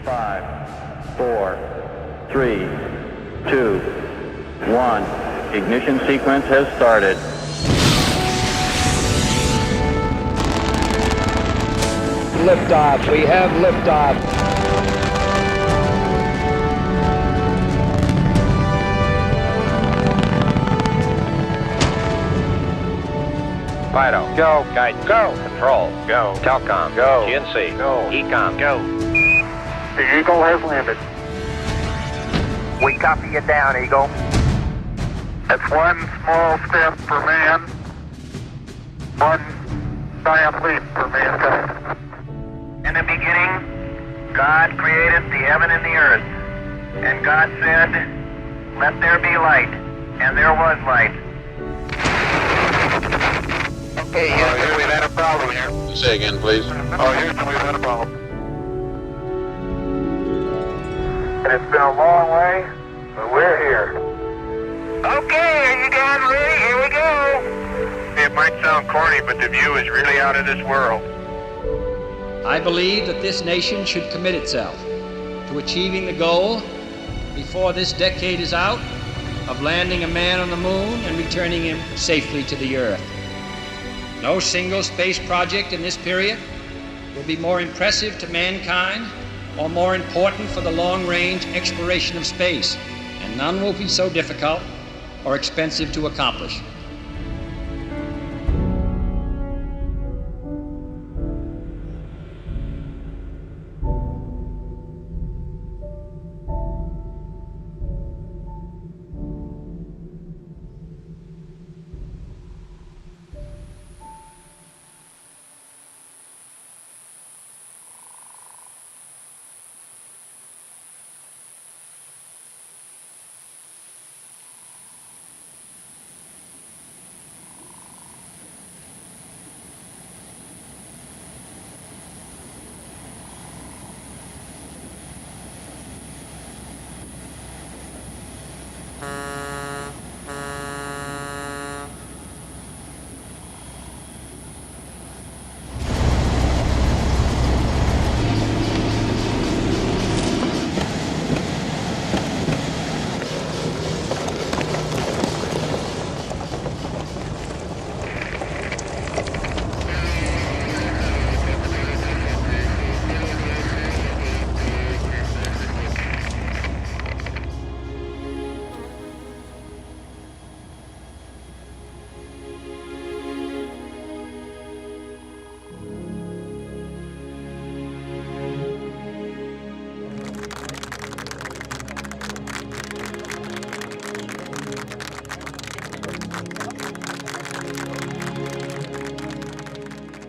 5, 4, 3, 2, 1. Ignition sequence has started. Liftoff. We have liftoff. Fido, go. Guidance, go. Control, go. Telcom, go. GNC, go. Ecom, go. The Eagle has landed. We copy you down, Eagle. It's one small step for man, one giant leap for mankind. In the beginning, God created the heaven and the earth. And God said, let there be light. And there was light. Okay, Houston, we've had a problem here. Say again, please. Oh, Houston, we've had a problem. And it's been a long way, but we're here. Okay, are you guys ready? Here we go. It might sound corny, but the view is really out of this world. I believe that this nation should commit itself to achieving the goal, before this decade is out, of landing a man on the moon and returning him safely to the Earth. No single space project in this period will be more impressive to mankind or more important for the long-range exploration of space, and none will be so difficult or expensive to accomplish.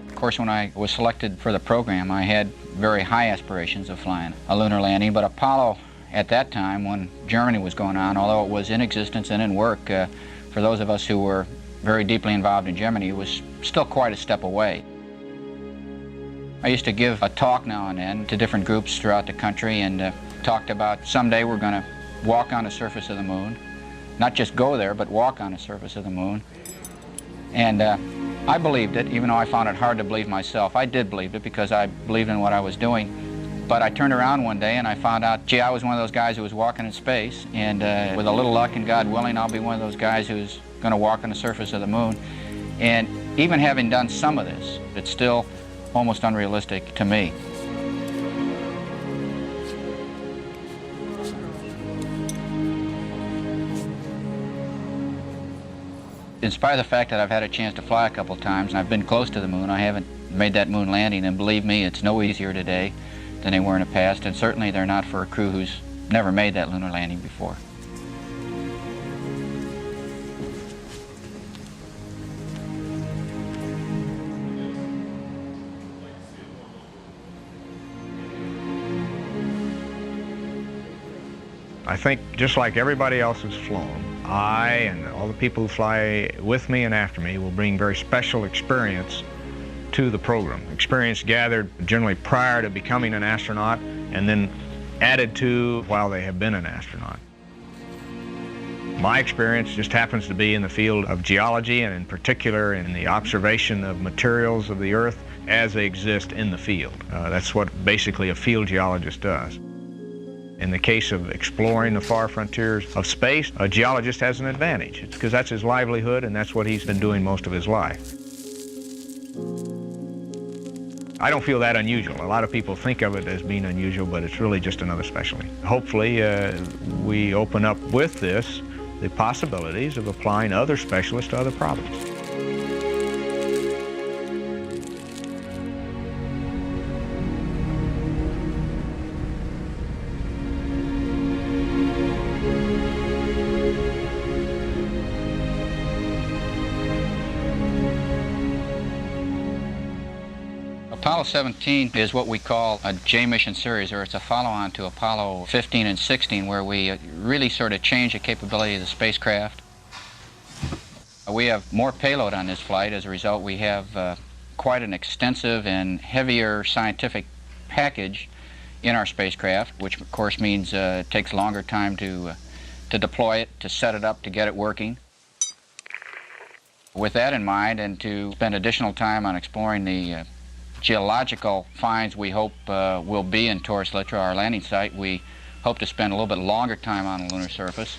Of course, when I was selected for the program, I had very high aspirations of flying a lunar landing, but Apollo at that time, when Germany was going on, although it was in existence and in work, for those of us who were very deeply involved in Germany, it was still quite a step away. I used to give a talk now and then to different groups throughout the country and talked about someday we're going to walk on the surface of the moon, not just go there, but walk on the surface of the moon. And I believed it, even though I found it hard to believe myself. I did believe it because I believed in what I was doing. But I turned around one day and I found out, gee, I was one of those guys who was walking in space, and with a little luck and God willing, I'll be one of those guys who's going to walk on the surface of the moon. And even having done some of this, it's still almost unrealistic to me. In spite of the fact that I've had a chance to fly a couple times and I've been close to the moon, I haven't made that moon landing, and believe me, it's no easier today than they were in the past, and certainly they're not for a crew who's never made that lunar landing before. I think just like everybody else who's flown, I and all the people who fly with me and after me will bring very special experience to the program. Experience gathered generally prior to becoming an astronaut and then added to while they have been an astronaut. My experience just happens to be in the field of geology, and in particular in the observation of materials of the Earth as they exist in the field. That's what basically a field geologist does. In the case of exploring the far frontiers of space, a geologist has an advantage. It's because that's his livelihood, and that's what he's been doing most of his life. I don't feel that unusual. A lot of people think of it as being unusual, but it's really just another specialty. Hopefully, we open up with this the possibilities of applying other specialists to other problems. Apollo 17 is what we call a J mission series, or it's a follow-on to Apollo 15 and 16, where we really sort of change the capability of the spacecraft. We have more payload on this flight. As a result, we have quite an extensive and heavier scientific package in our spacecraft, which of course means it takes longer time to deploy it, to set it up, to get it working. With that in mind, and to spend additional time on exploring the geological finds we hope will be in Taurus Littrow, our landing site, we hope to spend a little bit longer time on the lunar surface.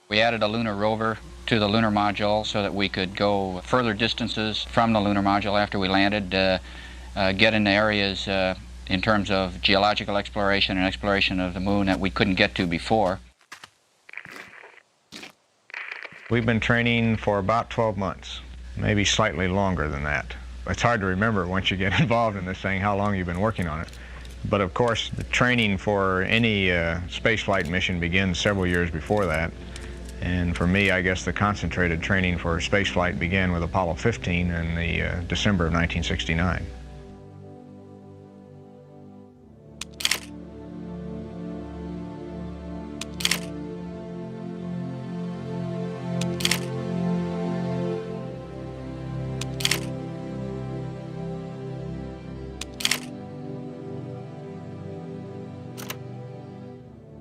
We added a lunar rover to the lunar module so that we could go further distances from the lunar module after we landed, get into areas in terms of geological exploration and exploration of the moon that we couldn't get to before. We've been training for about 12 months, maybe slightly longer than that. It's hard to remember once you get involved in this thing how long you've been working on it. But of course, the training for any spaceflight mission begins several years before that. And for me, I guess the concentrated training for spaceflight began with Apollo 15 in the December of 1969.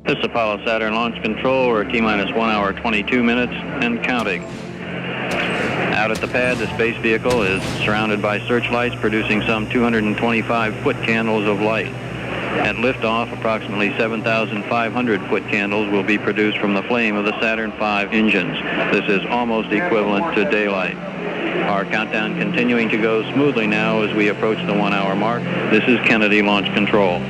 This is Apollo Saturn Launch Control. We're T-minus 1 hour, 22 minutes and counting. Out at the pad, the space vehicle is surrounded by searchlights producing some 225 foot candles of light. At liftoff, approximately 7,500 foot candles will be produced from the flame of the Saturn V engines. This is almost equivalent to daylight. Our countdown continuing to go smoothly now as we approach the 1 hour mark. This is Kennedy Launch Control.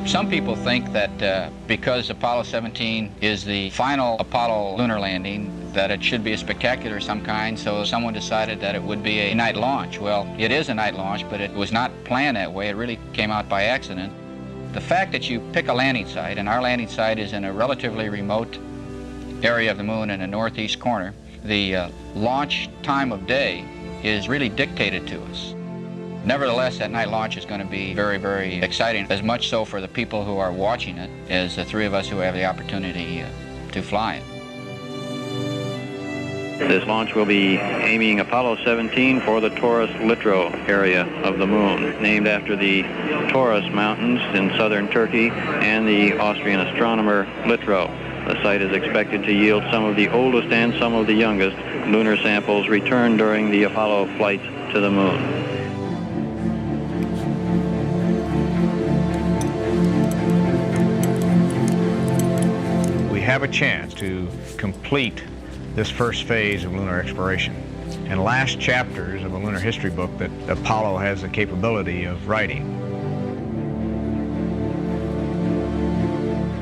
Some people think that because Apollo 17 is the final Apollo lunar landing, that it should be a spectacular of some kind, so someone decided that it would be a night launch. Well, it is a night launch, but it was not planned that way. It really came out by accident. The fact that you pick a landing site, and our landing site is in a relatively remote area of the moon in the northeast corner, the launch time of day is really dictated to us. Nevertheless, that night launch is going to be very, very exciting, as much so for the people who are watching it as the three of us who have the opportunity to fly it. This launch will be aiming Apollo 17 for the Taurus Littrow area of the moon, named after the Taurus Mountains in southern Turkey and the Austrian astronomer Littrow. The site is expected to yield some of the oldest and some of the youngest lunar samples returned during the Apollo flights to the moon. We have a chance to complete this first phase of lunar exploration and last chapters of a lunar history book that Apollo has the capability of writing.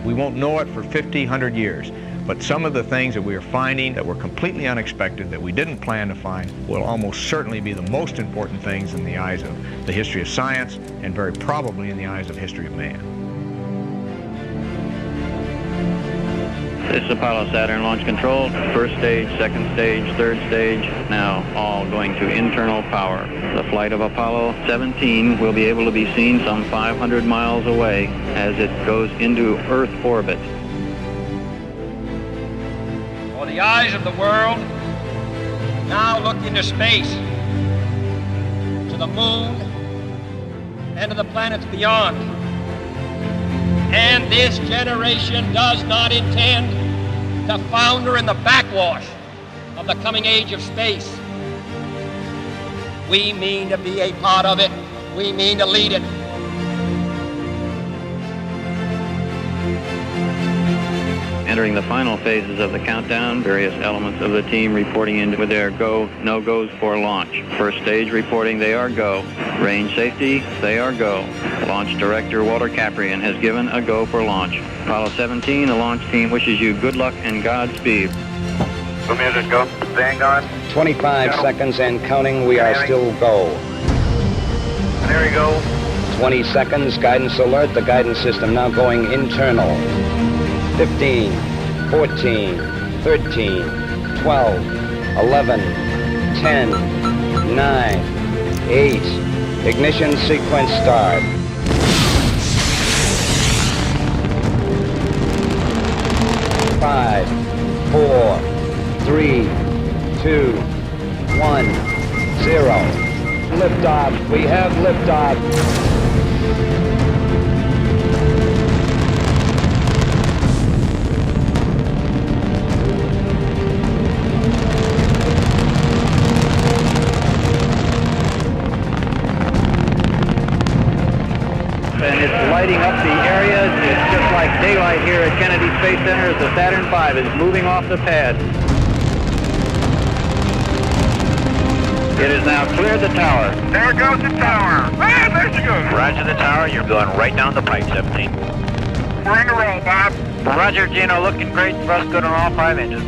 We won't know it for 50, 100 years, but some of the things that we are finding that were completely unexpected, that we didn't plan to find, will almost certainly be the most important things in the eyes of the history of science and very probably in the eyes of history of man. This is Apollo Saturn Launch Control. First stage, second stage, third stage, now all going to internal power. The flight of Apollo 17 will be able to be seen some 500 miles away as it goes into Earth orbit. For the eyes of the world, now look into space, to the moon, and to the planets beyond. And this generation does not intend to founder in the backwash of the coming age of space. We mean to be a part of it. We mean to lead it. Entering the final phases of the countdown, various elements of the team reporting in with their go, no-goes for launch. First stage reporting they are go. Range safety, they are go. Launch director Walter Caprian has given a go for launch. Apollo 17, the launch team wishes you good luck and Godspeed. Go music, go. Vanguard. 25 seconds and counting. We are still go. There you go. 20 seconds. Guidance alert. The guidance system now going internal. 15, 14, 13, 12, 11, 10, 9, 8. Ignition sequence start. 5, 4, 3, 2, 1, 0. Liftoff. We have liftoff. And it's lighting up the area. It's just like daylight here at Kennedy Space Center as the Saturn V is moving off the pad. It has now cleared the tower. There goes the tower. Ah, there she goes. Roger the tower, you're going right down the pipe, 17. We're in a roll, Bob. Roger, Gino, looking great. Thrust good on all 5 engines.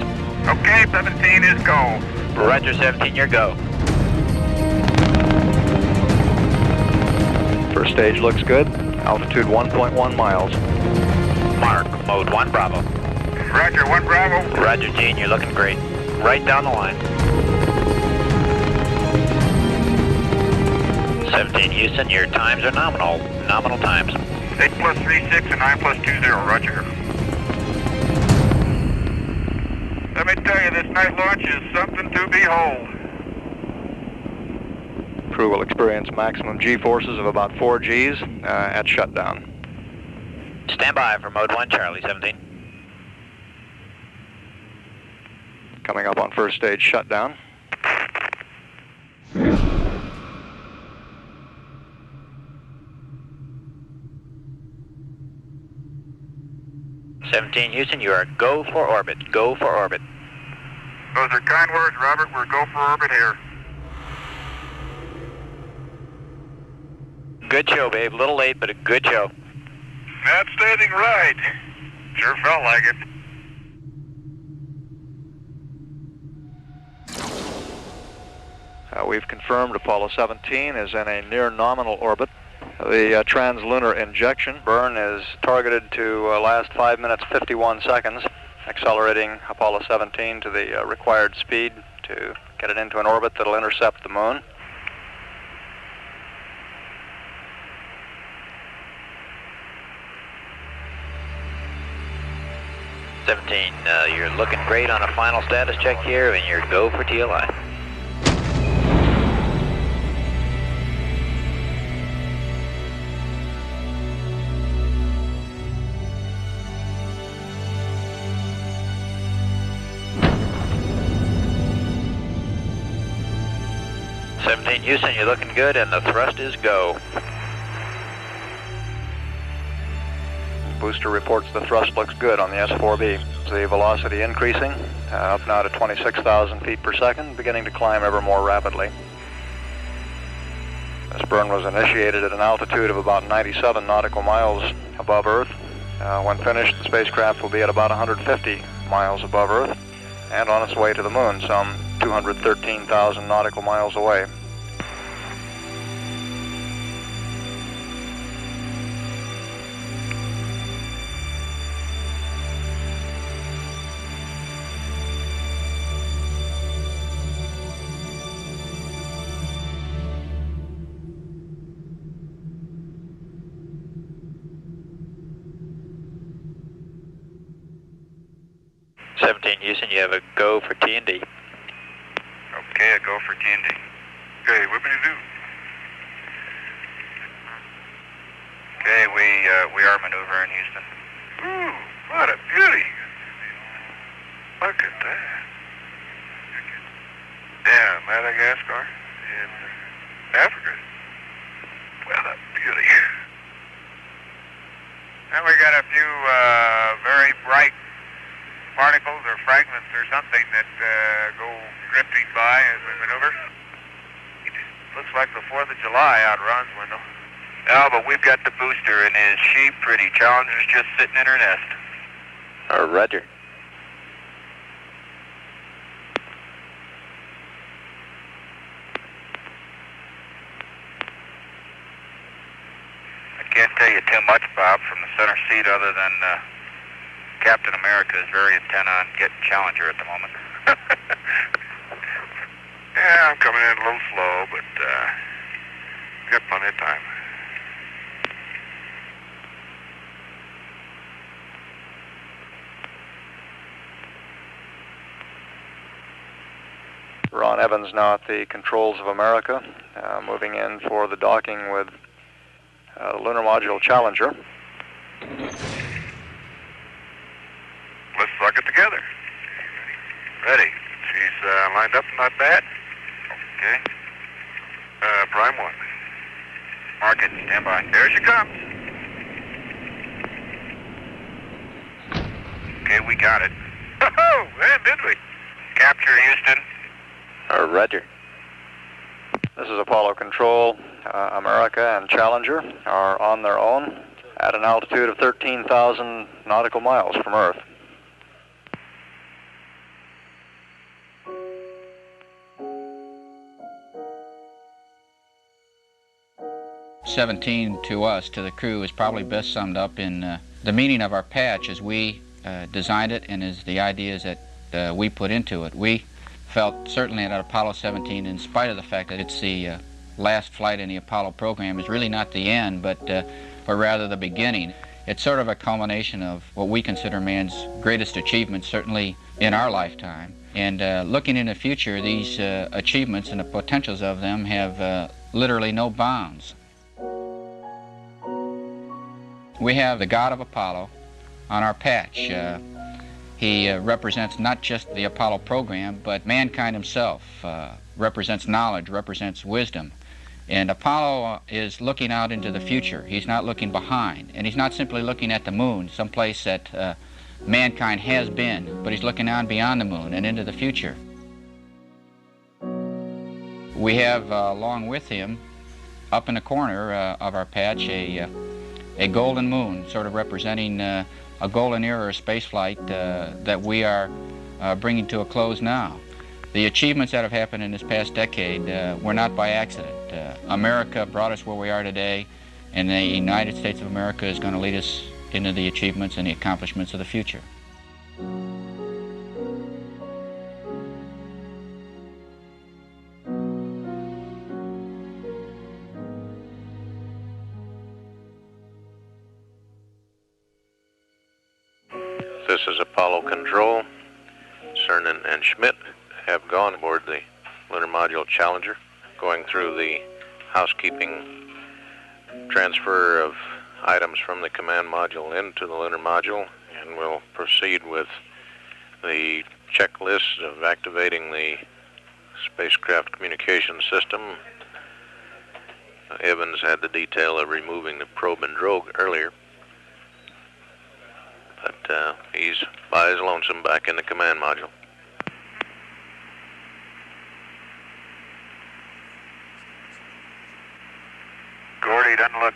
Okay, 17 is go. Roger, 17, you're go. First stage looks good. Altitude 1.1 miles. Mark, mode 1 Bravo. Roger, 1 Bravo. Roger, Gene, you're looking great. Right down the line. 17 Houston, your times are nominal. Nominal times. 8 plus 36 and 9 plus 20, Roger. Let me tell you, this night launch is something to behold. Crew will experience maximum G-forces of about 4 Gs at shutdown. Stand by for mode 1 Charlie, 17. Coming up on first stage shutdown. Houston, you are go for orbit. Go for orbit. Those are kind words, Robert. We're go for orbit here. Good show, babe. A little late, but a good show. Outstanding ride. Sure felt like it. We've confirmed Apollo 17 is in a near nominal orbit. The translunar injection burn is targeted to last 5 minutes 51 seconds, accelerating Apollo 17 to the required speed to get it into an orbit that'll intercept the moon. You're looking great on a final status check here, and you're go for TLI. Houston, you're looking good, and the thrust is go. Booster reports the thrust looks good on the S4B. The velocity increasing, up now to 26,000 feet per second, beginning to climb ever more rapidly. This burn was initiated at an altitude of about 97 nautical miles above Earth. When finished, the spacecraft will be at about 150 miles above Earth and on its way to the moon, some 213,000 nautical miles away. Houston, you have a go for T&D. Okay, I go for TNT. Okay, what do you do? Okay, we are maneuvering Houston. Ooh, what a beauty! Look at that. Yeah, Madagascar in Africa. What a beauty. And we got a few very bright particles or fragments or something that go drifting by as we maneuver. Looks like the 4th of July out Ron's window. No, but we've got the booster and his she pretty Challenger's just sitting in her nest. Roger. I can't tell you too much, Bob, from the center seat other than Captain America is very intent on getting Challenger at the moment. Yeah, I'm coming in a little slow, but got plenty of time. Ron Evans now at the controls of America, moving in for the docking with Lunar Module Challenger. Let's suck it together. Ready. She's lined up, not bad. Okay. Prime 1. Mark it, stand by. There she comes. Okay, we got it. Oh, man, did we? Capture Houston. Roger. This is Apollo Control. America and Challenger are on their own at an altitude of 13,000 nautical miles from Earth. '17 to us, to the crew, is probably best summed up in the meaning of our patch as we designed it and as the ideas that we put into it. We felt certainly that Apollo 17, in spite of the fact that it's the last flight in the Apollo program, is really not the end, but rather the beginning. It's sort of a culmination of what we consider man's greatest achievements, certainly in our lifetime. And looking in the future, these achievements and the potentials of them have literally no bounds. We have the God of Apollo on our patch. He represents not just the Apollo program, but mankind himself, represents knowledge, represents wisdom. And Apollo is looking out into the future. He's not looking behind. And he's not simply looking at the moon, someplace that mankind has been, but he's looking on beyond the moon and into the future. We have, along with him, up in the corner of our patch, a golden moon, sort of representing a golden era of spaceflight that we are bringing to a close now. The achievements that have happened in this past decade were not by accident. America brought us where we are today, and the United States of America is going to lead us into the achievements and the accomplishments of the future. This is Apollo Control. Cernan and Schmidt have gone aboard the Lunar Module Challenger, going through the housekeeping transfer of items from the command module into the lunar module, and we'll proceed with the checklist of activating the spacecraft communication system. Evans had the detail of removing the probe and drogue earlier, but he's by his lonesome back in the command module. Gordy, doesn't look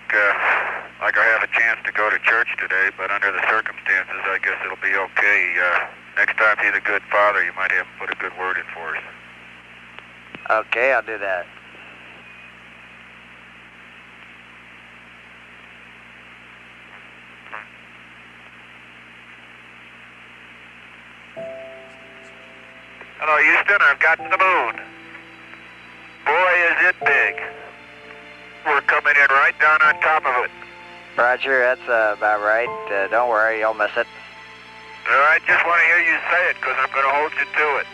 like I have a chance to go to church today, but under the circumstances, I guess it'll be okay. Next time he's a good father, you might have him put a good word in for us. Okay, I'll do that. Hello, Houston. I've got the moon. Boy, is it big. We're coming in right down on top of it. Roger, that's about right. Don't worry, you'll miss it. I just want to hear you say it, because I'm going to hold you to it.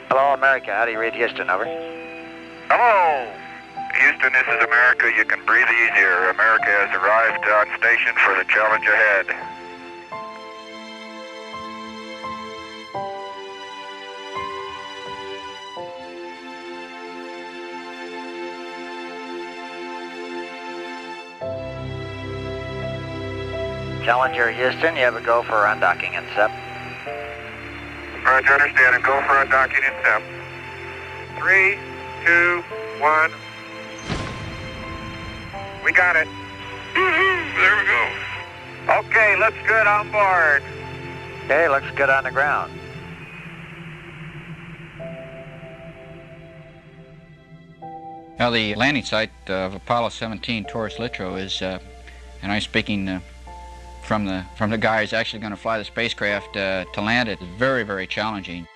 Hello, America. How do you read Houston? Over. Hello, Houston, this is America. You can breathe easier. America has arrived on station for the challenge ahead. Challenger Houston, you have a go for undocking and SEP. Roger, understand, and go for undocking and SEP. 3, 2, 1. We got it. There we go. Okay, looks good on board. Okay, looks good on the ground. Now, the landing site of Apollo 17 Taurus Littrow is, and I'm speaking from the guy who's actually going to fly the spacecraft to land it, is very, very challenging.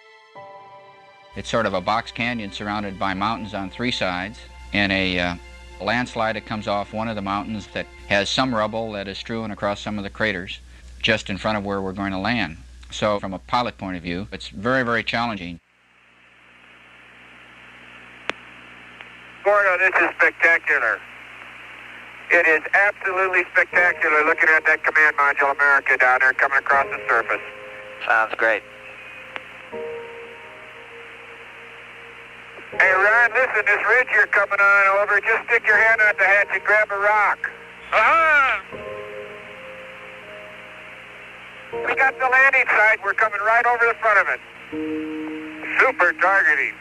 It's sort of a box canyon surrounded by mountains on three sides, and a landslide that comes off one of the mountains that has some rubble that is strewn across some of the craters just in front of where we're going to land. So from a pilot point of view, it's very, very challenging. Gordo, this is spectacular. It is absolutely spectacular looking at that command module America down there coming across the surface. Sounds great. Hey, Ron, listen, this ridge you're coming on over, just stick your hand out the hatch and grab a rock. We got the landing site. We're coming right over the front of it. Super targeting.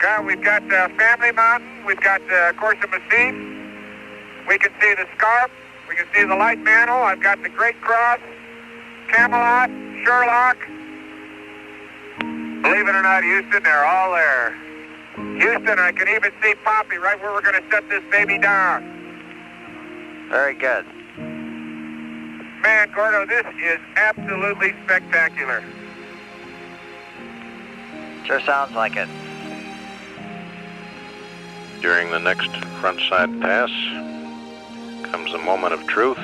God, we've got Family Mountain. We've got Corsa Massif. We can see the Scarp. We can see the Light Mantle. I've got the Great Cross, Camelot, Sherlock. Believe it or not, Houston, they're all there. Houston, I can even see Poppy right where we're going to set this baby down. Very good. Man, Gordo, this is absolutely spectacular. Sure sounds like it. During the next frontside pass comes the moment of truth.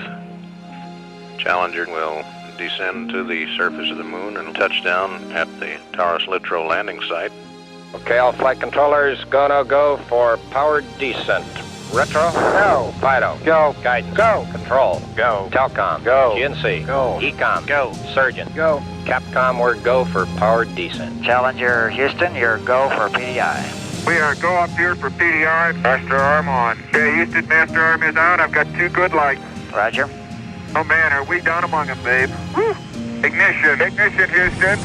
Challenger will descend to the surface of the moon and touch down at the Taurus Littrow landing site. Okay, all flight controllers, gonna go for powered descent. Retro? Go. FIDO? Go. Guidance? Go. Control? Go. Telcom? Go. GNC? Go. ECOM? Go. Surgeon? Go. Capcom, we're go for powered descent. Challenger Houston, you're go for PDI. We are go up here for PDI. Master arm on. Okay, Houston, master arm is on. I've got 2 good lights. Roger. Oh man, are we down among them, babe? Woo. Ignition. Ignition, Houston.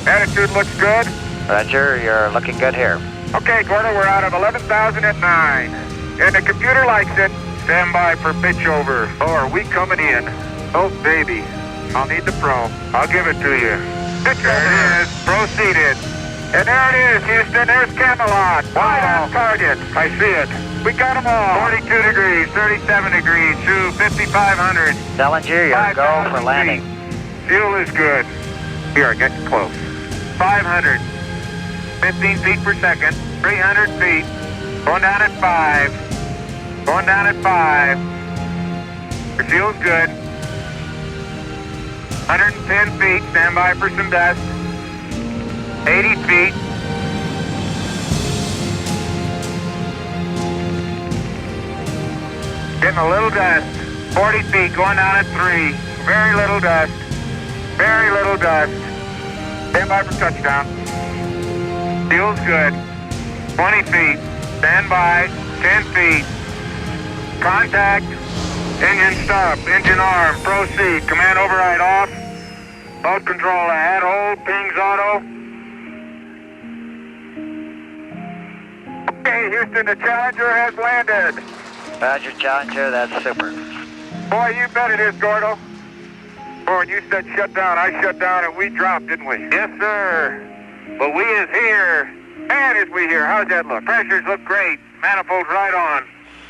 Attitude looks good. Roger, you're looking good here. Okay, Gordo, we're out of 11,000 at 9. And the computer likes it. Stand by for pitch over. Oh, are we coming in? Oh, baby. I'll need the pro. I'll give it to you. Pitch there it is. Proceeded. And there it is, Houston. There's Camelot. Wide on target. I see it. We got them all. 42 degrees, 37 degrees, to 5,500. Challenger, you're go for landing. Fuel is good. We are getting close. 500. 15 feet per second. 300 feet. Going down at 5. Going down at 5. Your fuel's good. 110 feet. Stand by for some dust. 80 feet. Getting a little dust. 40 feet. Going down at 3. Very little dust. Very little dust. Stand by for touchdown. Fuel's good. 20 feet. Stand by. 10 feet. Contact. Engine stop. Engine arm. Proceed. Command override off. Load control ahead. Hold. Pings auto. Okay, Houston, the Challenger has landed. Roger, Challenger, that's super. Boy, you bet it is, Gordo. Boy, when you said shut down, I shut down and we dropped, didn't we? Yes, sir. But we is here. Man, is we here. How's that look? Pressures look great. Manifolds right on.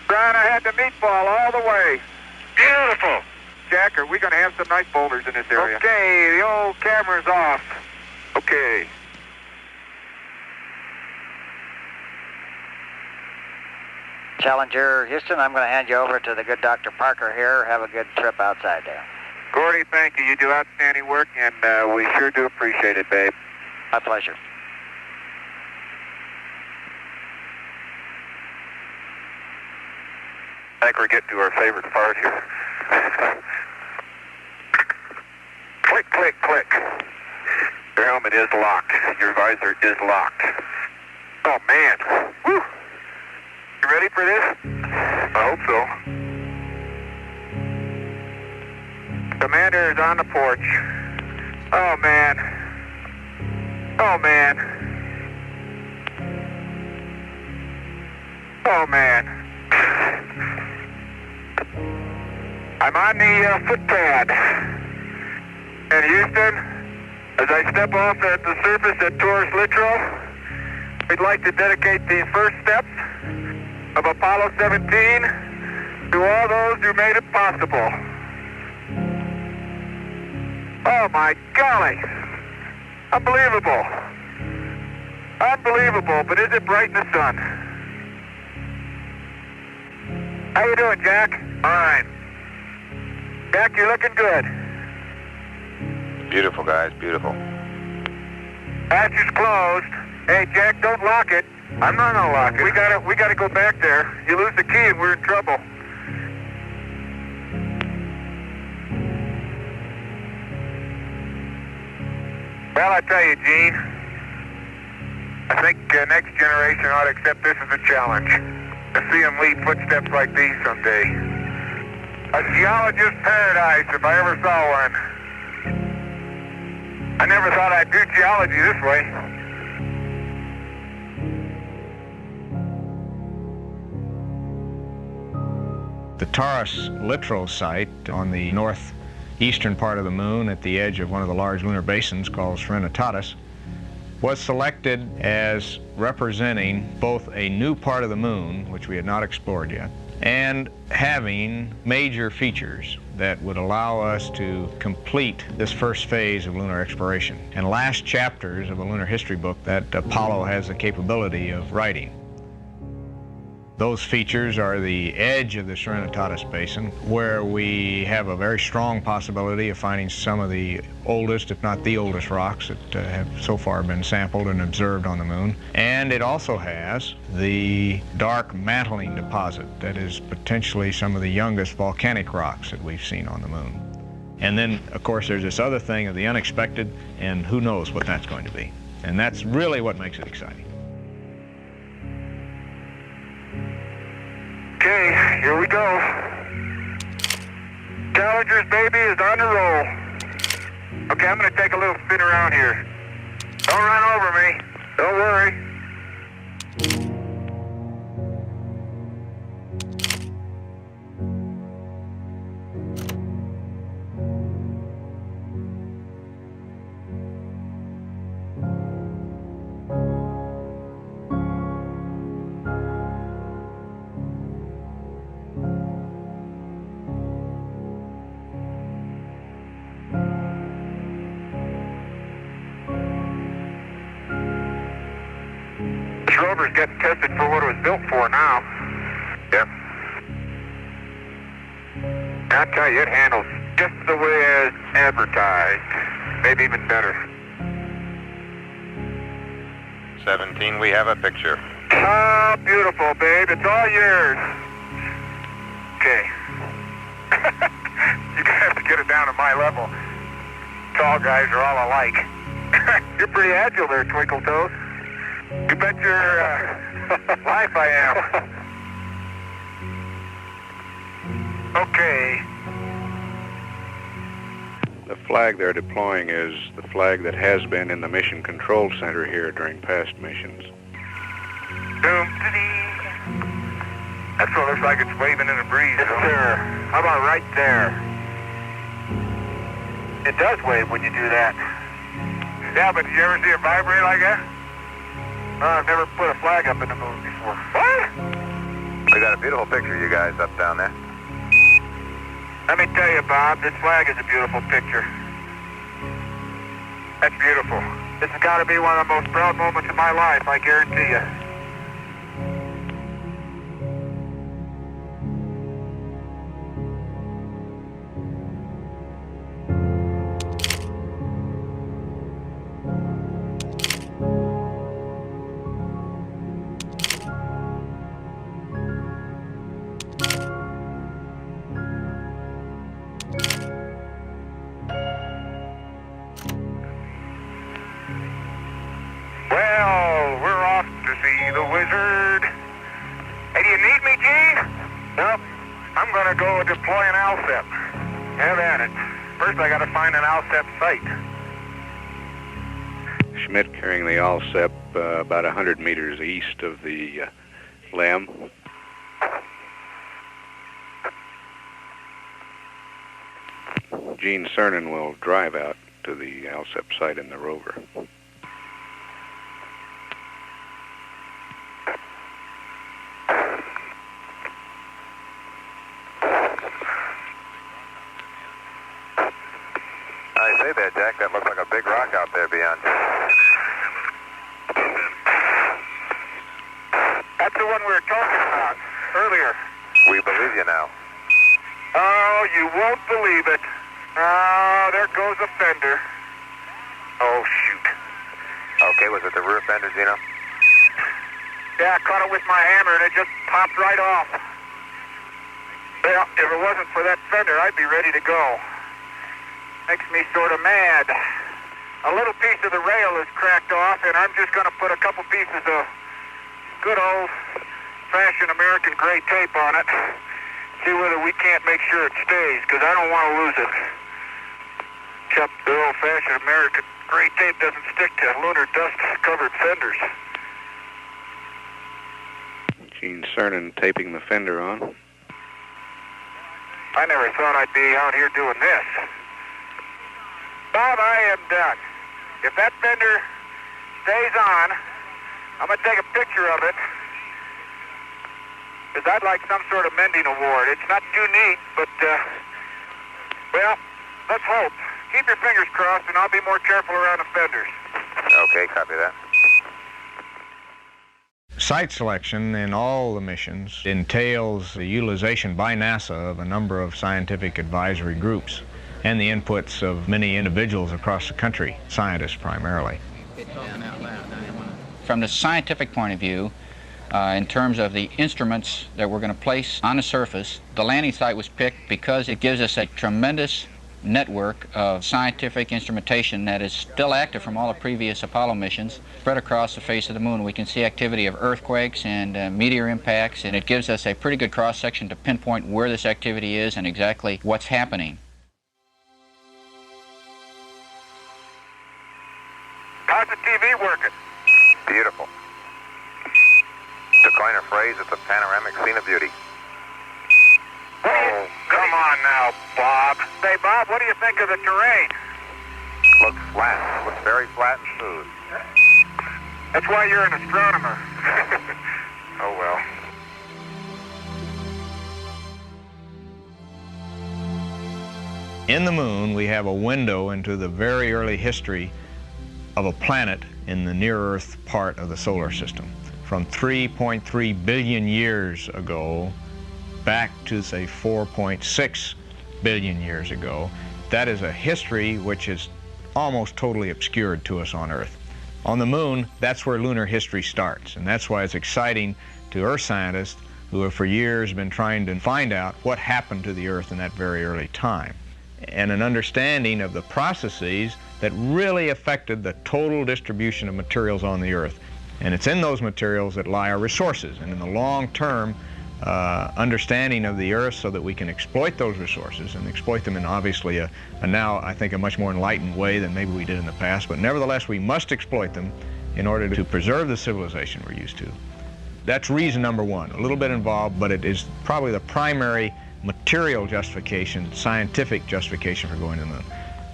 Brian, I had the meatball all the way. Beautiful. Jack, are we going to have some nice boulders in this area? Okay, the old camera's off. Okay. Challenger Houston, I'm going to hand you over to the good Dr. Parker here. Have a good trip outside there. Gordy, thank you. You do outstanding work, and we sure do appreciate it, babe. My pleasure. I think we're getting to our favorite part here. Click, click, click. Your helmet is locked. Your visor is locked. Oh, man. Woo. You ready for this? I hope so. Commander is on the porch. Oh, man. Oh, man. Oh, man. I'm on the footpad. And Houston, as I step off at the surface at Taurus Littrow, we'd like to dedicate these first steps of Apollo 17 to all those who made it possible. Oh my golly! Unbelievable! Unbelievable, but is it bright in the sun? How you doing, Jack? Fine. Jack, you're looking good. Beautiful, guys, beautiful. Hatch is closed. Hey, Jack, don't lock it. I'm not gonna lock it. We gotta go back there. You lose the key and we're in trouble. Well, I tell you, Gene, I think next generation ought to accept this as a challenge. To see them leave footsteps like these someday. A geologist's paradise, if I ever saw one. I never thought I'd do geology this way. The Taurus Littrow site on the northeastern part of the moon at the edge of one of the large lunar basins called Serenitatis was selected as representing both a new part of the moon, which we had not explored yet, and having major features that would allow us to complete this first phase of lunar exploration and last chapters of a lunar history book that Apollo has the capability of writing. Those features are the edge of the Serenitatis Basin, where we have a very strong possibility of finding some of the oldest, if not the oldest, rocks that have so far been sampled and observed on the moon. And it also has the dark mantling deposit that is potentially some of the youngest volcanic rocks that we've seen on the moon. And then, of course, there's this other thing of the unexpected, and who knows what that's going to be. And that's really what makes it exciting. Okay, here we go. Challenger's baby is on the roll. Okay, I'm going to take a little spin around here. Don't run over me. Don't worry. This rover's getting tested for what it was built for now. Yep. I'll tell you, it handles just the way it's advertised. Maybe even better. 17, we have a picture. Oh, beautiful, babe. It's all yours. Okay. You have to get it down to my level. Tall guys are all alike. You're pretty agile there, Twinkle Toes. You bet your life I am. Okay. The flag they're deploying is the flag that has been in the Mission Control Center here during past missions. That's what it looks like it's waving in the breeze. Yes, sir. How about right there? It does wave when you do that. Yeah, but did you ever see it vibrate like that? I've never put a flag up in the moon before. What? We got a beautiful picture of you guys up down there. Let me tell you, Bob, this flag is a beautiful picture. That's beautiful. This has got to be one of the most proud moments of my life, I guarantee you. is heard. Hey, do you need me, Gene? Nope. I'm going to go deploy an ALSEP. Have at it. First, I got to find an ALSEP site. Schmidt carrying the ALSEP about 100 meters east of the LEM. Gene Cernan will drive out to the ALSEP site in the rover. I say there, Jack, that looks like a big rock out there beyond. That's the one we were talking about earlier. We believe you now. Oh, you won't believe it. Oh, there goes a fender. Oh, shoot. Okay, was it the rear fender, Gino? Yeah, I caught it with my hammer and it just popped right off. Well, if it wasn't for that fender, I'd be ready to go. Makes me sort of mad. A little piece of the rail is cracked off, and I'm just going to put a couple pieces of good old-fashioned American gray tape on it. See whether we can't make sure it stays, because I don't want to lose it. Except the old-fashioned American gray tape doesn't stick to lunar dust-covered fenders. Gene Cernan taping the fender on. I never thought I'd be out here doing this. Bob, I am done. If that fender stays on, I'm going to take a picture of it, because I'd like some sort of mending award. It's not too neat, but, well, let's hope. Keep your fingers crossed, and I'll be more careful around the fenders. Okay, copy that. Site selection in all the missions entails the utilization by NASA of a number of scientific advisory groups and the inputs of many individuals across the country, scientists primarily. From the scientific point of view, in terms of the instruments that we're going to place on the surface, the landing site was picked because it gives us a tremendous network of scientific instrumentation that is still active from all the previous Apollo missions spread across the face of the moon. We can see activity of earthquakes and meteor impacts, and it gives us a pretty good cross-section to pinpoint where this activity is and exactly what's happening. How's the TV working? Beautiful. To coin a phrase, it's a panoramic scene of beauty. Oh, come on now, Bob. Say, Bob, what do you think of the terrain? Looks flat. Looks very flat and smooth. That's why you're an astronomer. Oh, well. In the moon, we have a window into the very early history of a planet in the near-Earth part of the solar system. From 3.3 billion years ago back to, say, 4.6 billion years ago. That is a history which is almost totally obscured to us on Earth. On the moon, that's where lunar history starts, and that's why it's exciting to Earth scientists who have for years been trying to find out what happened to the Earth in that very early time, and an understanding of the processes that really affected the total distribution of materials on the Earth. And it's in those materials that lie our resources, and in the long-term understanding of the Earth so that we can exploit those resources and exploit them in obviously a now, I think, a much more enlightened way than maybe we did in the past, but nevertheless we must exploit them in order to preserve the civilization we're used to. That's reason number one, a little bit involved, but it is probably the primary material justification, scientific justification for going to the moon.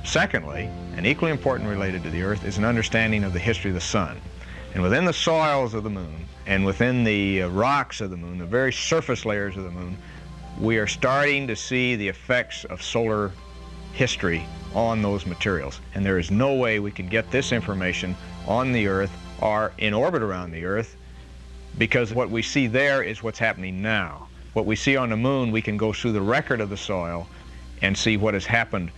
Secondly, and equally important related to the Earth, is an understanding of the history of the sun. And within the soils of the moon, and within the rocks of the moon, the very surface layers of the moon, we are starting to see the effects of solar history on those materials. And there is no way we can get this information on the Earth or in orbit around the Earth, because what we see there is what's happening now. What we see on the moon, we can go through the record of the soil and see what has happened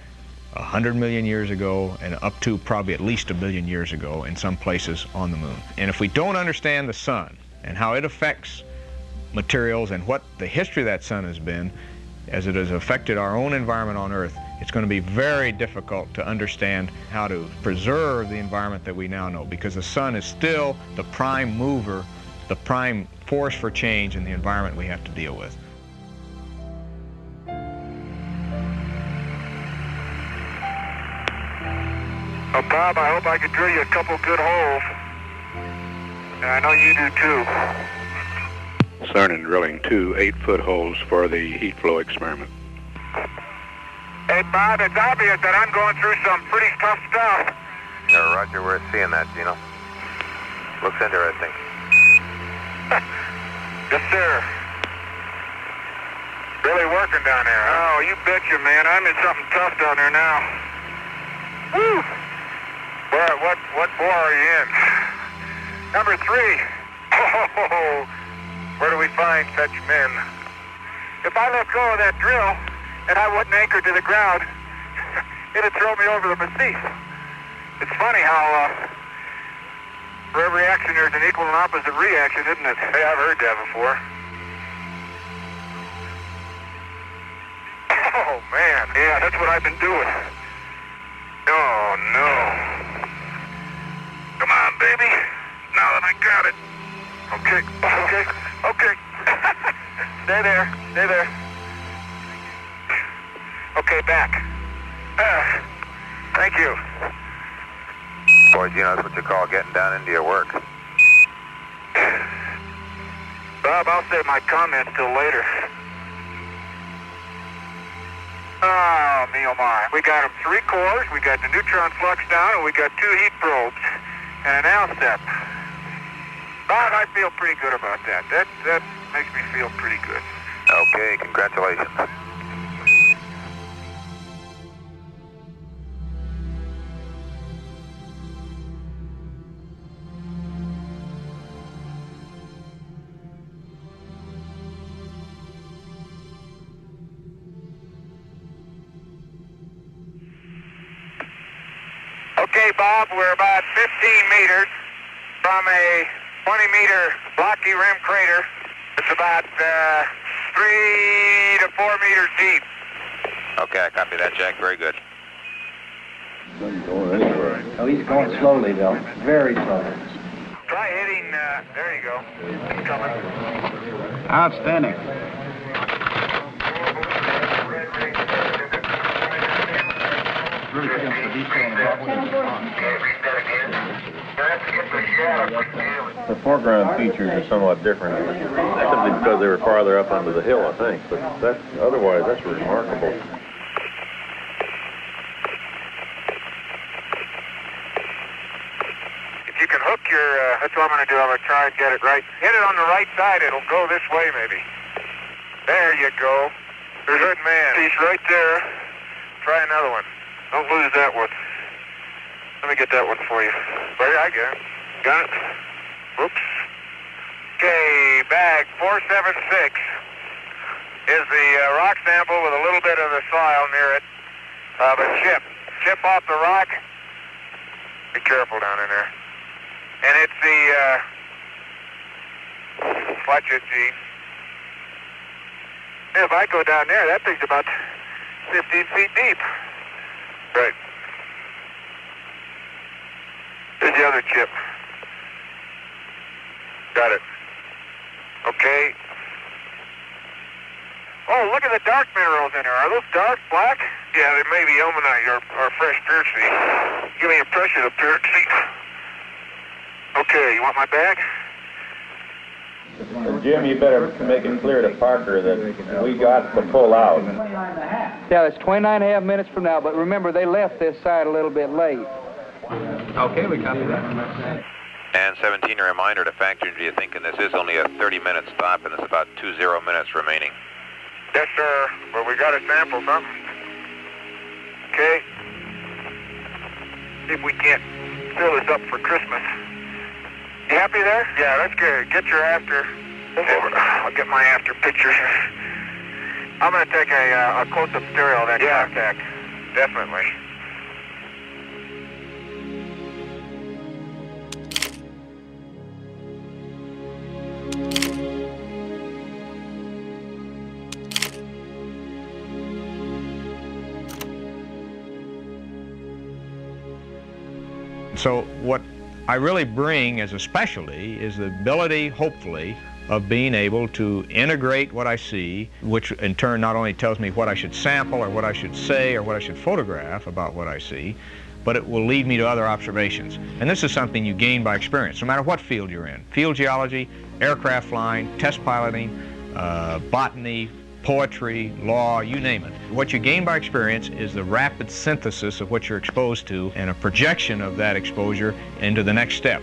100 million years ago and up to probably at least 1 billion years ago in some places on the moon. And if we don't understand the sun and how it affects materials and what the history of that sun has been as it has affected our own environment on Earth, it's going to be very difficult to understand how to preserve the environment that we now know, because the sun is still the prime mover, the prime force for change in the environment we have to deal with. Oh, Bob, I hope I could drill you a couple good holes. And I know you do too. Cernan drilling 2 8-foot holes for the heat flow experiment. Hey, Bob, it's obvious that I'm going through some pretty tough stuff. Yeah, Roger, we're seeing that, Gino. Looks interesting. Yes, sir. Really working down there, huh? Oh, you betcha, man. I'm in something tough down there now. Woo! What bore are you in? Number 3. Oh, where do we find such men? If I let go of that drill and I wasn't anchored to the ground, it'd throw me over the massif. It's funny how for every action there's an equal and opposite reaction, isn't it? Hey, I've heard that before. Oh, man. Yeah, that's what I've been doing. Oh, no. Come on, baby. Now that I got it. Okay. Stay there. Okay, back. Thank you. Boy, Gino, that's what you call getting down into your work. Bob, I'll save my comments till later. Oh, me oh my. We got them 3 cores, we got the neutron flux down, and we got 2 heat probes, and an L-step. Bob, I feel pretty good about that. That makes me feel pretty good. Okay, congratulations. Okay, Bob, we're about 15 meters from a 20-meter blocky rim crater. It's about 3 to 4 meters deep. Okay, I copy that, Jack. Very good. Oh, he's going slowly, though. Very slowly. Try hitting, there you go. It's coming. Outstanding. The foreground features are somewhat different, simply because they were farther up under the hill, I think. But otherwise, that's remarkable. If you can hook your, that's what I'm going to do. I'm going to try and get it right. Hit it on the right side. It'll go this way, maybe. There you go. There's a good man. He's right there. Try another one. Don't lose that one. Let me get that one for you. Right, I got it. Got it? Oops. Okay, bag 476 is the rock sample with a little bit of the soil near it. A chip. Chip off the rock. Be careful down in there. And it's the, watch it, Gene. If I go down there, that thing's about 15 feet deep. Right. There's the other chip. Got it. Okay. Oh, look at the dark minerals in there. Are those dark, black? Yeah, they may be ilmenite or fresh pyroxene. Give me a pressure of pyroxene. Okay, you want my bag? Jim, you better make it clear to Parker that we got to pull out. Yeah, it's 29.5 minutes from now, but remember, they left this side a little bit late. Okay, we copy that. And 17, a reminder to factor into your thinking this is only a 30-minute stop, and it's about 20 minutes remaining. Yes, sir. Well, we got to sample something. Okay. See if we can't fill this up for Christmas. You happy there? Yeah, that's good. Get your after. I'll get my after pictures. I'm going to take a close-up stereo of that contact. Definitely. So what I really bring as a specialty is the ability, hopefully, of being able to integrate what I see, which in turn not only tells me what I should sample or what I should say or what I should photograph about what I see, but it will lead me to other observations. And this is something you gain by experience, no matter what field you're in. Field geology, aircraft flying, test piloting, botany, poetry, law, you name it. What you gain by experience is the rapid synthesis of what you're exposed to and a projection of that exposure into the next step.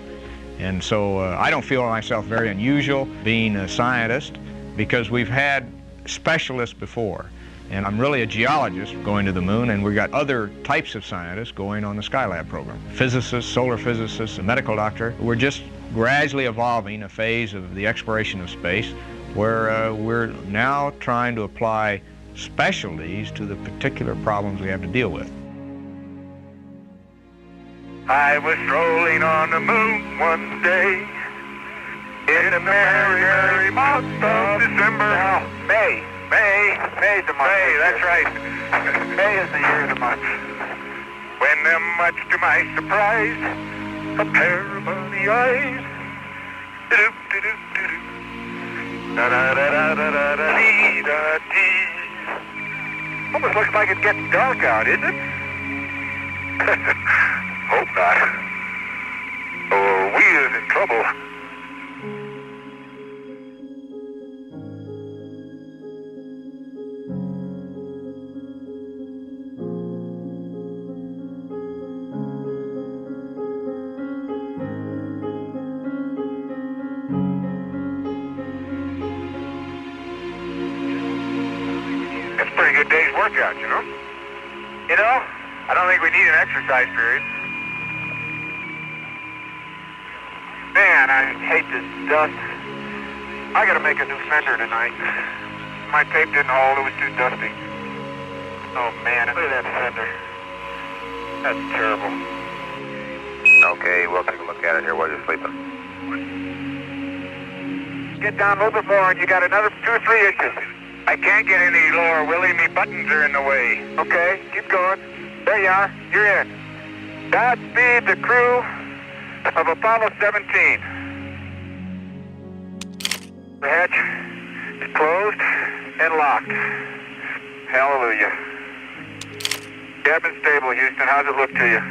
And so I don't feel myself very unusual being a scientist because we've had specialists before. And I'm really a geologist going to the moon, and we've got other types of scientists going on the Skylab program. Physicists, solar physicists, a medical doctor. We're just gradually evolving a phase of the exploration of space where we're now trying to apply specialties to the particular problems we have to deal with. I was strolling on the moon one day in a merry, merry month of December. No, May. May's the month. May, that's right. May is the year of the month. When, much to my surprise, a pair of bunny eyes. Do-do-do-do-do. Da-da-da-da-da-da-dee-da-dee. Almost looks like it's getting dark out, isn't it? Hope not. Oh, we is in trouble. That's a pretty good day's workout, you know? You know, I don't think we need an exercise period. Man, I hate this dust. I gotta make a new fender tonight. My tape didn't hold, it was too dusty. Oh man, look at that fender. That's terrible. Okay, we'll take a look at it here while you're sleeping. Get down a little bit more and you got another 2 or 3 inches. I can't get any lower, Willie. Me buttons are in the way. Okay, keep going. There you are. You're in. Godspeed the crew of Apollo 17. The hatch is closed and locked. Hallelujah. Cabin stable, Houston. How's it look to you?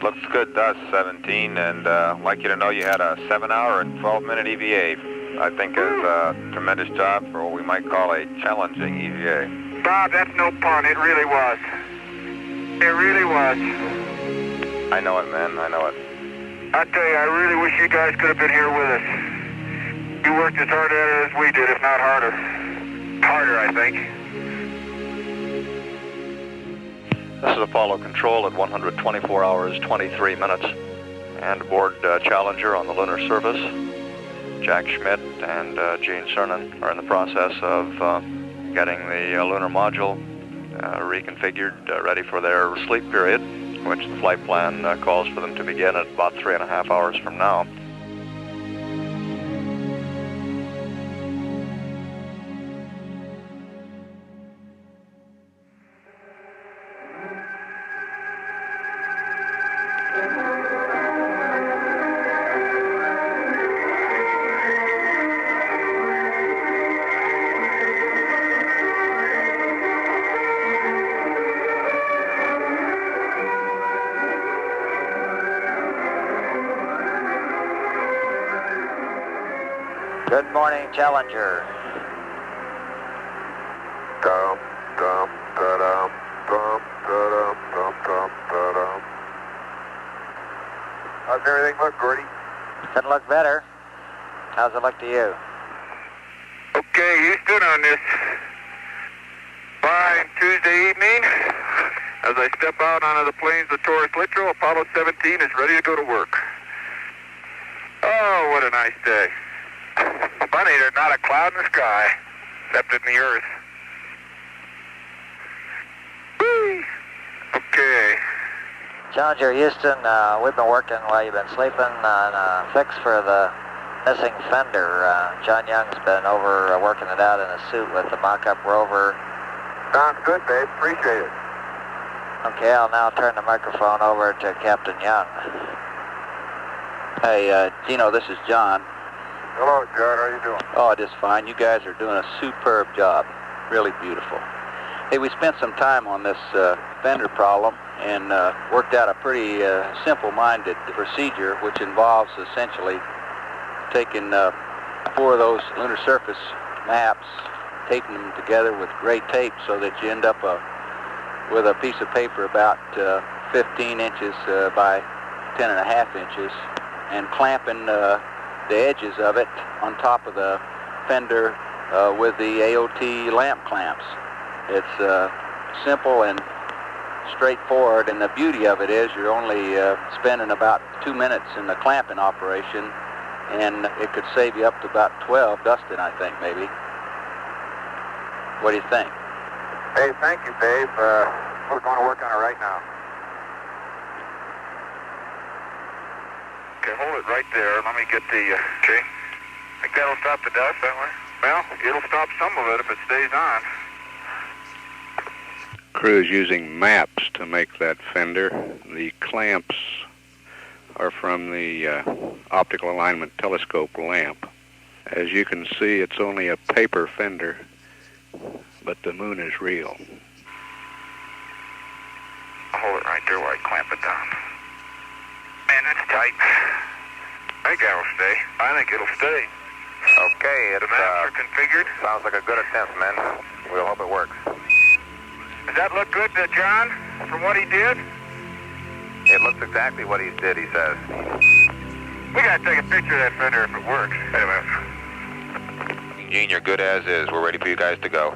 Looks good to us, 17, and I'd like you to know you had a 7-hour and 12-minute EVA. I think is a tremendous job for what we might call a challenging EVA. Bob, that's no pun. It really was. It really was. I know it, man. I know it. I tell you, I really wish you guys could have been here with us. You worked as hard at it as we did, if not harder. Harder, I think. This is Apollo Control at 124 hours, 23 minutes. And aboard Challenger on the lunar surface, Jack Schmidt and Gene Cernan are in the process of getting the lunar module reconfigured, ready for their sleep period, which the flight plan calls for them to begin at about 3.5 hours from now. Good morning, Challenger. Dum, dum, da-dum, dum, da-dum, dum, dum, da-dum. How's everything look, Gordy? Couldn't look better. How's it look to you? Okay, Houston, on this fine Tuesday evening, as I step out onto the plains of Taurus Littrow, Apollo 17 is ready to go to work. Oh, what a nice day. Funny, there's not a cloud in the sky, except in the earth. Whee! Okay. Challenger, Houston, we've been working while you've been sleeping on a fix for the missing fender. John Young's been over working it out in a suit with the mock-up rover. Sounds good, babe. Appreciate it. Okay, I'll now turn the microphone over to Captain Young. Hey, Gino, this is John. Hello, John. How you doing? Oh, just fine. You guys are doing a superb job. Really beautiful. Hey, we spent some time on this fender problem and worked out a pretty simple-minded procedure, which involves essentially taking 4 of those lunar surface maps, taping them together with gray tape so that you end up with a piece of paper about 15 inches by 10.5 inches, and clamping the edges of it on top of the fender with the AOT lamp clamps. It's simple and straightforward, and the beauty of it is you're only spending about 2 minutes in the clamping operation, and it could save you up to about 12 dusting, I think, maybe. What do you think? Hey, thank you, Dave. We're going to work on it right now. Okay, hold it right there. Let me get the, okay. Think that'll stop the dust that way? Well, it'll stop some of it if it stays on. Crew is using maps to make that fender. The clamps are from the optical alignment telescope lamp. As you can see, it's only a paper fender, but the moon is real. I'll hold it right there while I clamp it down. Man, that's tight. I think that'll stay. I think it'll stay. Okay, The maps are configured. sounds like a good attempt, men. We'll hope it works. Does that look good to John from what he did? It looks exactly what he did, he says. We gotta take a picture of that fender if it works. Wait a minute. Gene, you're good as is. We're ready for you guys to go.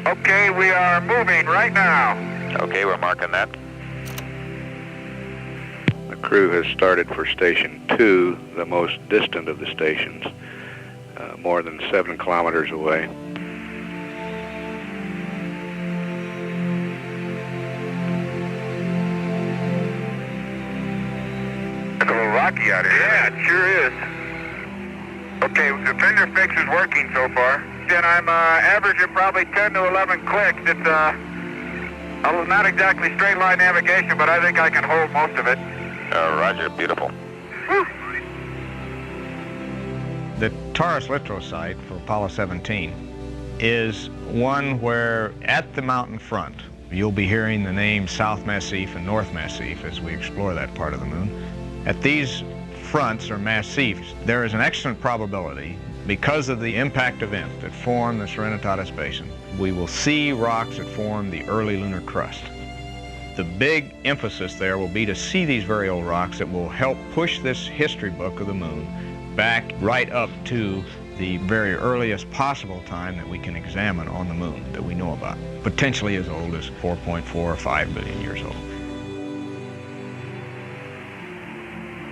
Okay, we are moving right now. Okay, we're marking that. The crew has started for Station 2, the most distant of the stations, more than 7 kilometers away. It's a little rocky out here. Yeah, it sure is. Okay, the fender fix is working so far. And I'm averaging probably 10 to 11 clicks. It's not exactly straight line navigation, but I think I can hold most of it. Roger, beautiful. Whew. The Taurus Littrow site for Apollo 17 is one where at the mountain front you'll be hearing the names South Massif and North Massif as we explore that part of the moon. At these fronts or massifs, there is an excellent probability, because of the impact event that formed the Serenitatis Basin, we will see rocks that form the early lunar crust. The big emphasis there will be to see these very old rocks that will help push this history book of the moon back right up to the very earliest possible time that we can examine on the moon that we know about, potentially as old as 4.4 or 5 billion years old.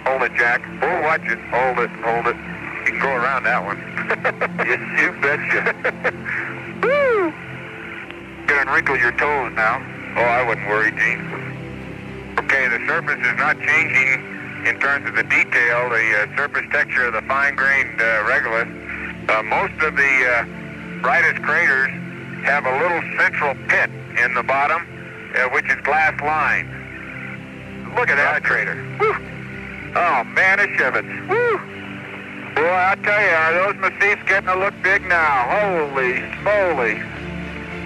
Hold it, Jack. Oh, watch it. Hold it, hold it. You can go around that one. you betcha. Woo! Gonna wrinkle your toes now. Oh, I wouldn't worry, Gene. Okay, the surface is not changing in terms of the detail, the surface texture of the fine-grained regolith. Most of the brightest craters have a little central pit in the bottom, which is glass lined. Look at that crater. Woo! Oh, man, a Shivets. Woo! Boy, I tell you, are those massifs getting to look big now? Holy moly.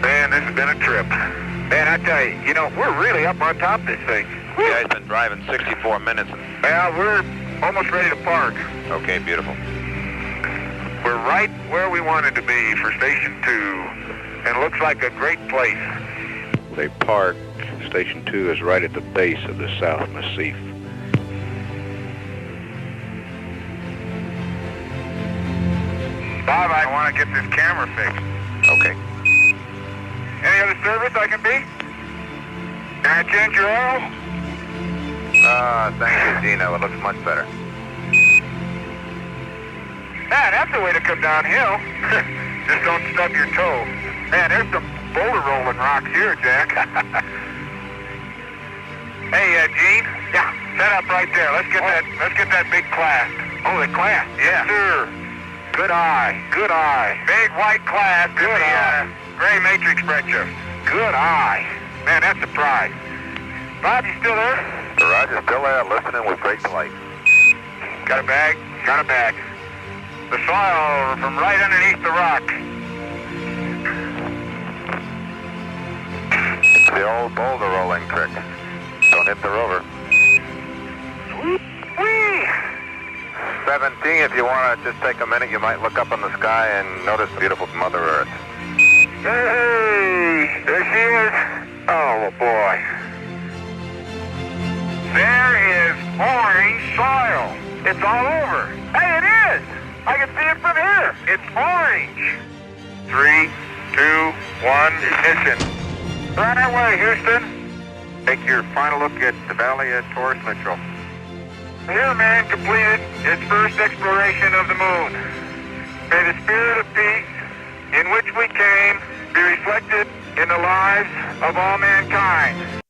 Man, this has been a trip. Man, I tell you, we're really up on top of this thing. You guys been driving 64 minutes. Well, we're almost ready to park. Okay, beautiful. We're right where we wanted to be for Station 2, and it looks like a great place. They parked. Station 2 is right at the base of the South Massif. Bob, I want to get this camera fixed. Okay. Any other service I can be? Can I change your oil? Thank you, Gino. It looks much better. Man, that's the way to come downhill. Just don't stub your toe. Man, there's some boulder rolling rocks here, Jack. Hey, Gene. Yeah, set up right there. Let's get that big clasp. Oh, the clasp? Yeah. Sure. Good eye. Good eye. Big white clasp in the gray matrix spreadsheet. Good eye. Man, that's a prize. Bob, you still there? Roger, still there, listening with great delight. Got a bag? Got a bag. The soil from right underneath the rock. It's the old boulder rolling trick. Don't hit the rover. Whee! 17, if you want to just take a minute, you might look up in the sky and notice the beautiful Mother Earth. Hey! There she is. Oh, boy. There is orange soil. It's all over. Hey, it is! I can see it from here. It's orange. 3, 2, 1, ignition. Right away, Houston. Take your final look at the Valley of Taurus Mitchell. Here, man completed its first exploration of the moon. May the spirit of peace in which we came be reflected in the lives of all mankind.